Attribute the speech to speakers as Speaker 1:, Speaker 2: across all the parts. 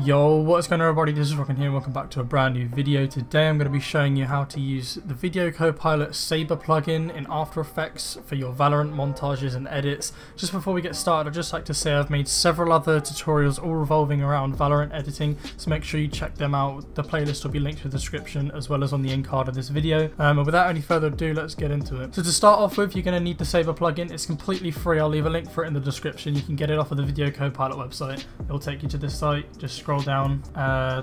Speaker 1: Yo, what's going on everybody, this is Rockin here and welcome back to a brand new video. Today I'm going to be showing you how to use the Video Copilot Saber plugin in After Effects for your Valorant montages and edits. Just before we get started, I'd just like to say I've made several other tutorials all revolving around Valorant editing, so make sure you check them out. The playlist will be linked in the description as well as on the end card of this video. And without any further ado, let's get into it. So to start off with, you're going to need the Saber plugin. It's completely free. I'll leave a link for it in the description. You can get it off of the Video Copilot website. It'll take you to this site. Just scroll down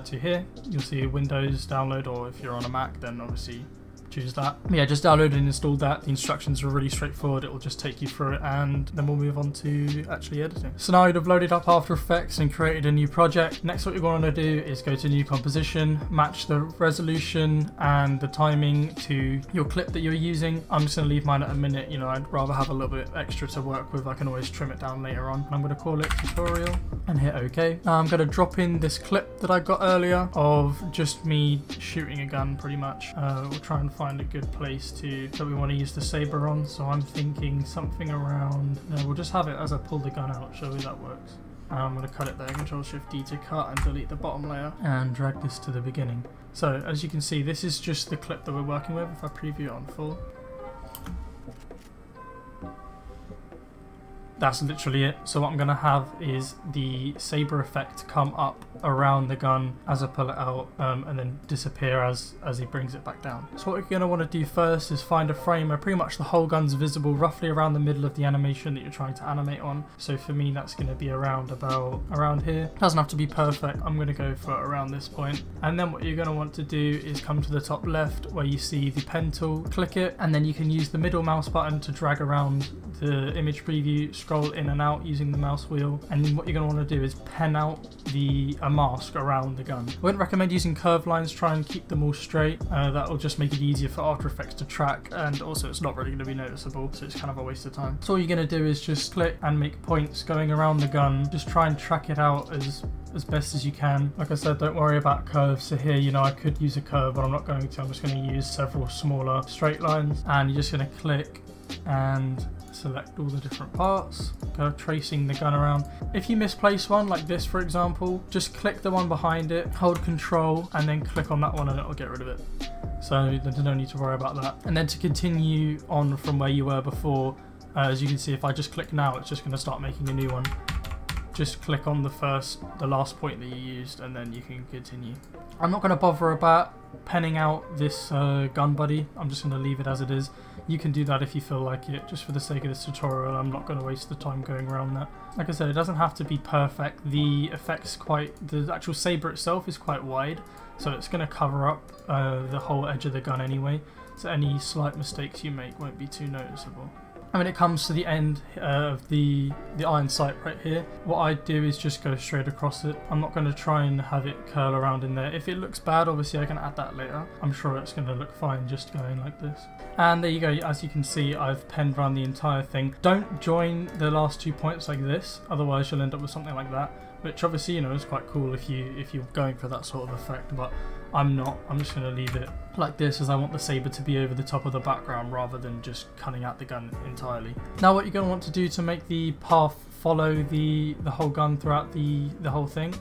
Speaker 1: to here, you'll see Windows download, or if you're on a Mac then obviously choose that. Yeah, just download and install that. The instructions are really straightforward. It will just take you through it and then we'll move on to actually editing. So now you'd have loaded up After Effects and created a new project. Next, what you're going to do is go to new composition, match the resolution and the timing to your clip that you're using. I'm just going to leave mine at a minute. You know, I'd rather have a little bit extra to work with. I can always trim it down later on. I'm going to call it tutorial and hit OK. Now I'm going to drop in this clip that I got earlier of just me shooting a gun pretty much. We'll try and find a good place that we want to use the Saber on, so I'm thinking something around, we'll just have it as I pull the gun out, show you that works. I'm going to cut it there, Control-Shift-D to cut and delete the bottom layer and drag this to the beginning. So as you can see, this is just the clip that we're working with. If I preview it on full, that's literally it. So what I'm going to have is the Saber effect come up around the gun as I pull it out and then disappear as he brings it back down. So what you're going to want to do first is find a frame where pretty much the whole gun's visible roughly around the middle of the animation that you're trying to animate on. So for me that's going to be around here. Doesn't have to be perfect. I'm going to go for around this point. And then what you're going to want to do is come to the top left where you see the pen tool, click it, and then you can use the middle mouse button to drag around the image preview, scroll in and out using the mouse wheel, and then what you're going to want to do is pen out a mask around the gun. I wouldn't recommend using curved lines, try and keep them all straight. That will just make it easier for After Effects to track, and also it's not really going to be noticeable, so it's kind of a waste of time. So all you're going to do is just click and make points going around the gun. Just try and track it out as best as you can. Like I said, don't worry about curves. So here, you know, I could use a curve, but I'm not going to. I'm just going to use several smaller straight lines, and you're just going to click and select all the different parts, go tracing the gun around. If you misplace one like this, for example, just click the one behind it, hold Control, and then click on that one and it'll get rid of it. So there's no need to worry about that. And then to continue on from where you were before, as you can see, if I just click now, it's just going to start making a new one. Just click on the last point that you used, and then you can continue. I'm not going to bother about penning out this gun buddy. I'm just going to leave it as it is. You can do that if you feel like it. Just for the sake of this tutorial, I'm not going to waste the time going around that. Like I said, it doesn't have to be perfect. The the actual Saber itself is quite wide, so it's going to cover up the whole edge of the gun anyway. So any slight mistakes you make won't be too noticeable. And when it comes to the end of the iron sight right here, what I do is just go straight across it. I'm not going to try and have it curl around in there. If it looks bad, obviously I can add that later. I'm sure it's going to look fine just going like this. And there you go. As you can see, I've penned around the entire thing. Don't join the last 2 points like this, otherwise you'll end up with something like that, which obviously, you know, is quite cool if you're going for that sort of effect, but I'm not. I'm just going to leave it like this, as I want the Saber to be over the top of the background rather than just cutting out the gun entirely. Now what you're going to want to do to make the path follow the whole gun throughout the whole thing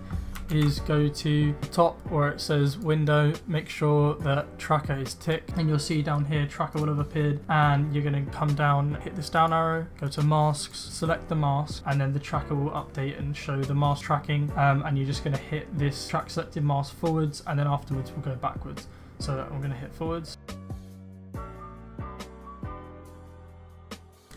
Speaker 1: is go to the top where it says window, make sure that tracker is ticked, and you'll see down here tracker will have appeared, and you're going to come down, hit this down arrow, go to masks, select the mask, and then the tracker will update and show the mask tracking, and you're just going to hit this track selected mask forwards, and then afterwards we'll go backwards. So I'm going to hit forwards.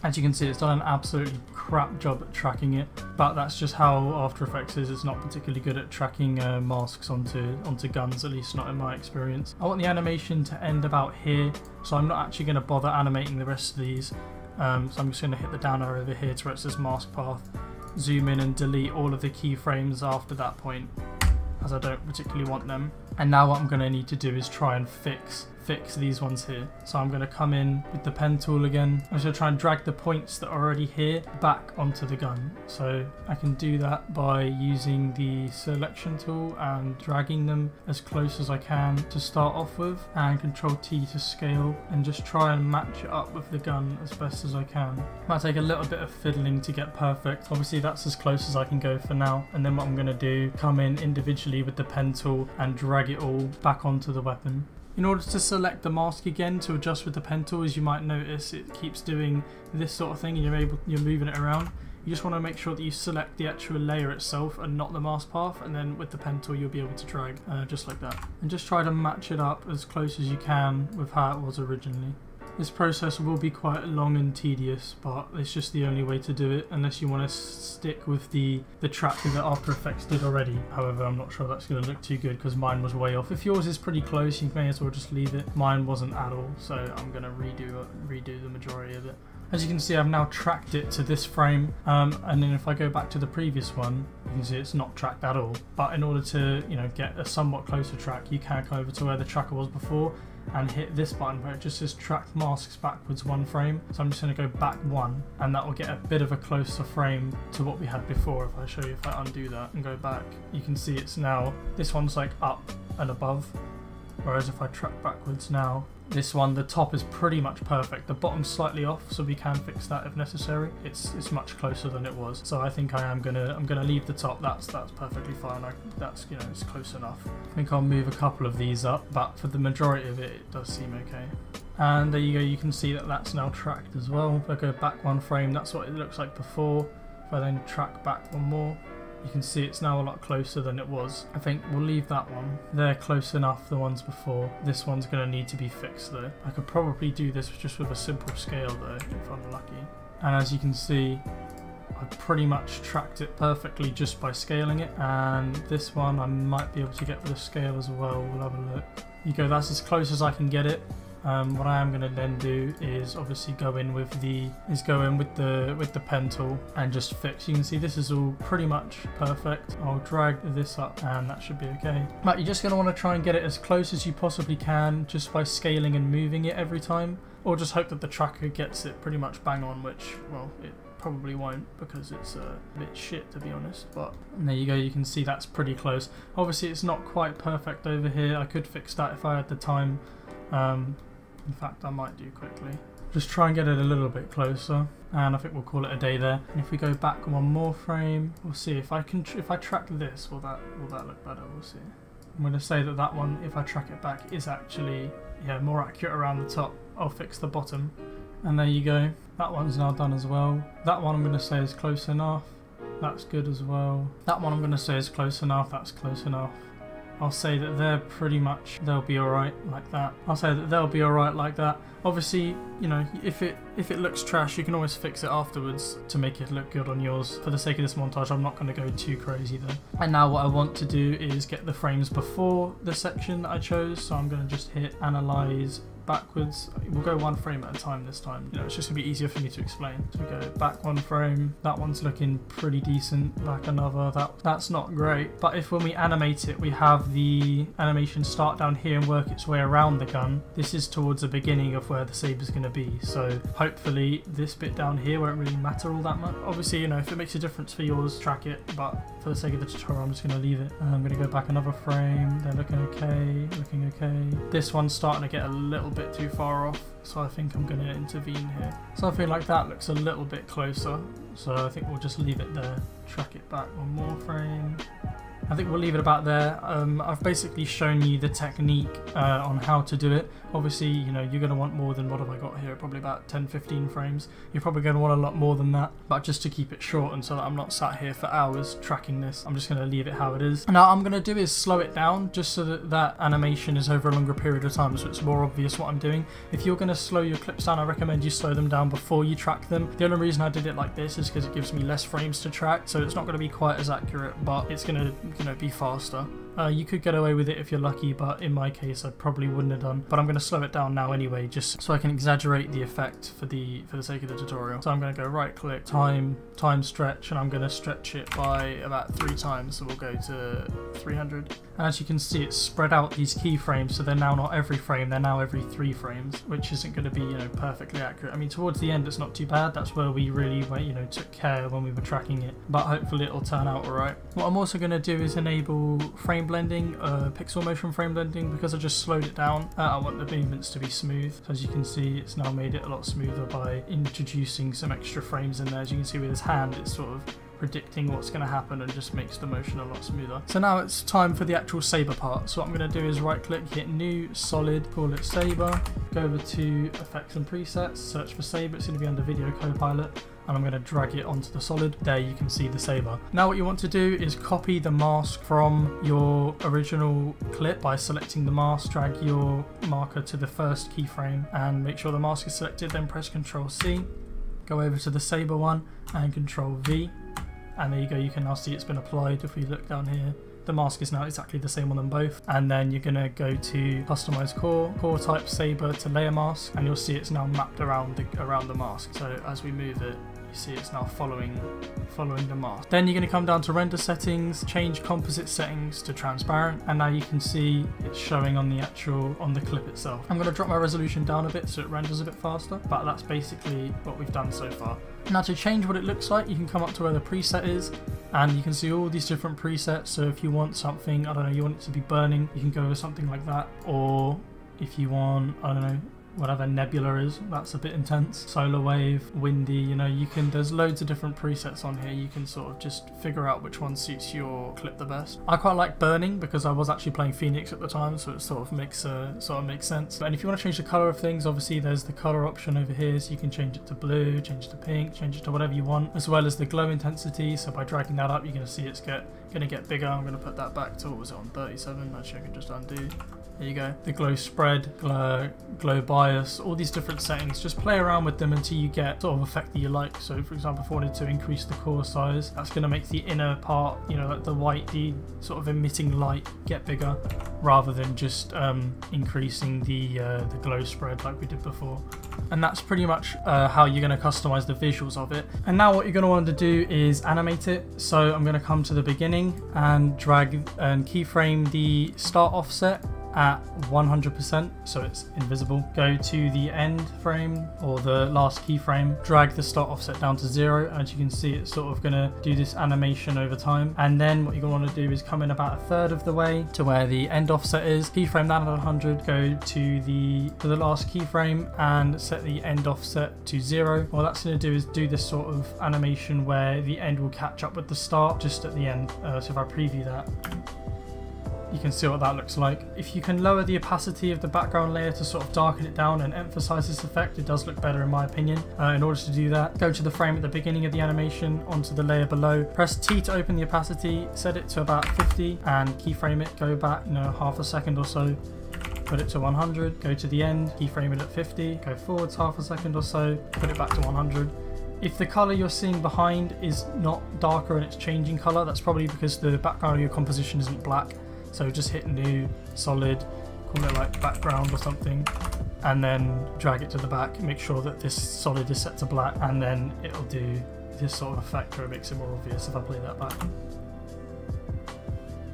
Speaker 1: As you can see, it's done an absolutely crap job at tracking it, but that's just how After Effects is. It's not particularly good at tracking masks onto guns, at least not in my experience. I want the animation to end about here, so I'm not actually going to bother animating the rest of these. So I'm just going to hit the down arrow over here to where it says mask path, zoom in and delete all of the keyframes after that point, as I don't particularly want them. And now what I'm going to need to do is try and fix these ones here. So I'm going to come in with the pen tool again. I'm just going to try and drag the points that are already here back onto the gun. So I can do that by using the selection tool and dragging them as close as I can to start off with, and Control T to scale, and just try and match it up with the gun as best as I can. Might take a little bit of fiddling to get perfect. Obviously that's as close as I can go for now. And then what I'm going to do, come in individually with the pen tool and drag it all back onto the weapon. In order to select the mask again to adjust with the pen tool, as you might notice, it keeps doing this sort of thing and you're moving it around. You just want to make sure that you select the actual layer itself and not the mask path, and then with the pen tool you'll be able to drag just like that. And just try to match it up as close as you can with how it was originally. This process will be quite long and tedious, but it's just the only way to do it unless you want to stick with the tracker that After Effects did already. However, I'm not sure that's going to look too good because mine was way off. If yours is pretty close, you may as well just leave it. Mine wasn't at all, so I'm going to redo the majority of it. As you can see, I've now tracked it to this frame, and then if I go back to the previous one, you can see it's not tracked at all. But in order to, get a somewhat closer track, you can come over to where the tracker was before and hit this button where it just says track masks backwards 1 frame. So I'm just going to go back 1, and that will get a bit of a closer frame to what we had before. If I show you, if I undo that and go back, you can see it's now, this one's like up and above, whereas if I track backwards now, this one, the top is pretty much perfect. The bottom's slightly off, so we can fix that if necessary. It's much closer than it was. So I think I'm gonna leave the top. That's perfectly fine. That's it's close enough. I think I'll move a couple of these up, but for the majority of it, it does seem okay. And there you go. You can see that that's now tracked as well. If I go back 1 frame, that's what it looks like before. If I then track back 1 more, you can see it's now a lot closer than it was. I think we'll leave that one. They're close enough, the ones before. This one's going to need to be fixed though. I could probably do this just with a simple scale though, if I'm lucky. And as you can see, I pretty much tracked it perfectly just by scaling it. And this one I might be able to get with a scale as well. We'll have a look. You go, that's as close as I can get it. What I am going to then do is obviously go in with the pen tool and just fix. You can see this is all pretty much perfect. I'll drag this up and that should be okay. But you're just going to want to try and get it as close as you possibly can just by scaling and moving it every time, or just hope that the tracker gets it pretty much bang on, which, well, it probably won't because it's a bit shit to be honest. But there you go, you can see that's pretty close. Obviously it's not quite perfect over here. I could fix that if I had the time. In fact, I might do quickly. Just try and get it a little bit closer, and I think we'll call it a day there. And if we go back 1 more frame, we'll see if I track this, will that look better? We'll see. I'm going to say that one, if I track it back, is actually more accurate around the top. I'll fix the bottom, and there you go. That one's now done as well. That one I'm going to say is close enough. That's good as well. That one I'm going to say is close enough. That's close enough. I'll say that they'll be alright like that. I'll say that they'll be alright like that. Obviously, if it looks trash, you can always fix it afterwards to make it look good on yours. For the sake of this montage, I'm not going to go too crazy though. And now what I want to do is get the frames before the section that I chose. So I'm going to just hit Analyze backwards. We'll go 1 frame at a time this time. It's just gonna be easier for me to explain. So we go back 1 frame. That one's looking pretty decent. Back another. That's not great. But if when we animate it, we have the animation start down here and work its way around the gun, this is towards the beginning of where the Saber's gonna be. So hopefully this bit down here won't really matter all that much. Obviously, if it makes a difference for yours, track it. But for the sake of the tutorial, I'm just gonna leave it. I'm gonna go back another frame. They're looking okay. Looking okay. This one's starting to get a little bit too far off, so I think I'm going to intervene here. Something like that looks a little bit closer, so I think we'll just leave it there. Track it back 1 more frame. I think we'll leave it about there. I've basically shown you the technique on how to do it. Obviously, you're going to want more than what have I got here, probably about 10-15 frames. You're probably going to want a lot more than that, but just to keep it short and so that I'm not sat here for hours tracking this, I'm just going to leave it how it is. And now I'm going to do is slow it down just so that animation is over a longer period of time, so it's more obvious what I'm doing. If you're going to slow your clips down, I recommend you slow them down before you track them. The only reason I did it like this is because it gives me less frames to track, so it's not going to be quite as accurate, but it's going to be faster. You could get away with it if you're lucky, but in my case I probably wouldn't have done. But I'm going to slow it down now anyway, just so I can exaggerate the effect for the sake of the tutorial. So I'm going to go right click, time stretch, and I'm going to stretch it by about 3 times, so we'll go to 300. And as you can see, it's spread out these keyframes, so they're now not every frame, they're now every 3 frames, which isn't going to be, you know, perfectly accurate. I mean, towards the end it's not too bad. That's where we really, you know, took care when we were tracking it, but hopefully it'll turn out alright. What I'm also going to do is enable frame blending, pixel motion frame blending, because I just slowed it down. I want the movements to be smooth. So as you can see, it's now made it a lot smoother by introducing some extra frames in there. As you can see with his hand, it's sort of predicting what's going to happen and just makes the motion a lot smoother. So now it's time for the actual Saber part. So what I'm going to do is right click, hit new, solid, call it Saber, go over to effects and presets, search for Saber. It's going to be under video Copilot, and I'm going to drag it onto the solid. There you can see the Saber. Now what you want to do is copy the mask from your original clip by selecting the mask, drag your marker to the first keyframe and make sure the mask is selected, then press Ctrl C, go over to the Saber one and Ctrl V. And there you go, you can now see it's been applied. If we look down here, the mask is now exactly the same on them both. And then you're gonna go to customize core type Saber to layer mask, and you'll see it's now mapped around the mask. So as we move it, you see it's now following the mask. Then you're going to come down to render settings, change composite settings to transparent, and now you can see it's showing on the clip itself. I'm going to drop my resolution down a bit so it renders a bit faster, but that's basically what we've done so far. Now to change what it looks like, you can come up to where the preset is, and you can see all these different presets. So if you want something, I don't know, you want it to be burning, you can go with something like that, or if you want, I don't know, whatever nebula is, that's a bit intense, solar wave, windy, you know, there's loads of different presets on here. You can sort of just figure out which one suits your clip the best. I quite like burning because I was actually playing Phoenix at the time, so it sort of makes sense. And if you want to change the color of things, obviously there's the color option over here, so you can change it to blue, change it to pink, change it to whatever you want, as well as the glow intensity. So by dragging that up, you're going to see it's gonna get bigger. I'm going to put that back to, what was it, on 37? Actually I can just undo. There you go. The glow spread, glow bias, all these different settings. Just play around with them until you get sort of effect that you like. So for example, if I wanted to increase the core size, that's going to make the inner part, you know, like the white, the sort of emitting light get bigger, rather than just increasing the glow spread like we did before. And that's pretty much how you're going to customize the visuals of it. And now what you're going to want to do is animate it. So I'm going to come to the beginning and drag and keyframe the start offset at 100%, so it's invisible. Go to the end frame or the last keyframe, drag the start offset down to 0. As you can see, it's sort of gonna do this animation over time. And then what you're gonna want to do is come in about 1/3 of the way to where the end offset is, keyframe that at 100, go to the last keyframe and set the end offset to 0. What that's gonna do is do this sort of animation where the end will catch up with the start just at the end. So if I preview that, you can see what that looks like. If you can lower the opacity of the background layer to sort of darken it down and emphasize this effect, it does look better in my opinion. In order to do that, go to the frame at the beginning of the animation, onto the layer below, press T to open the opacity, set it to about 50 and keyframe it, go back, you know, half a second or so, put it to 100, go to the end, keyframe it at 50, go forwards half a second or so, put it back to 100. If the color you're seeing behind is not darker and it's changing color, that's probably because the background of your composition isn't black. So just hit new, solid, call it like background or something, and then drag it to the back. Make sure that this solid is set to black, and then it'll do this sort of effect where it makes it more obvious. If I play that back,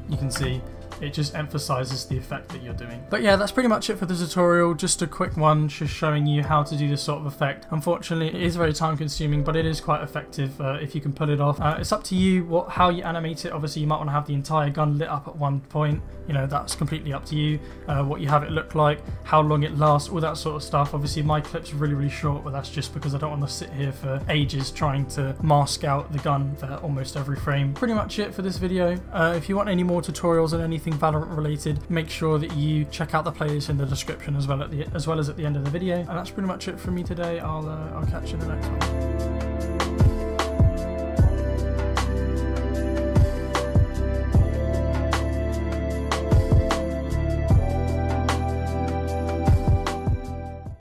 Speaker 1: you can see it just emphasizes the effect that you're doing. But yeah, that's pretty much it for the tutorial. Just a quick one, just showing you how to do this sort of effect. Unfortunately, it is very time consuming, but it is quite effective if you can pull it off. It's up to you how you animate it. Obviously, you might want to have the entire gun lit up at one point. You know, that's completely up to you. What you have it look like, how long it lasts, all that sort of stuff. Obviously, my clip's are really short, but that's just because I don't want to sit here for ages trying to mask out the gun for almost every frame. Pretty much it for this video. If you want any more tutorials on anything Valorant related, make sure that you check out the playlist in the description as well as at the end of the video. And that's pretty much it from me today. I'll catch you in the next one.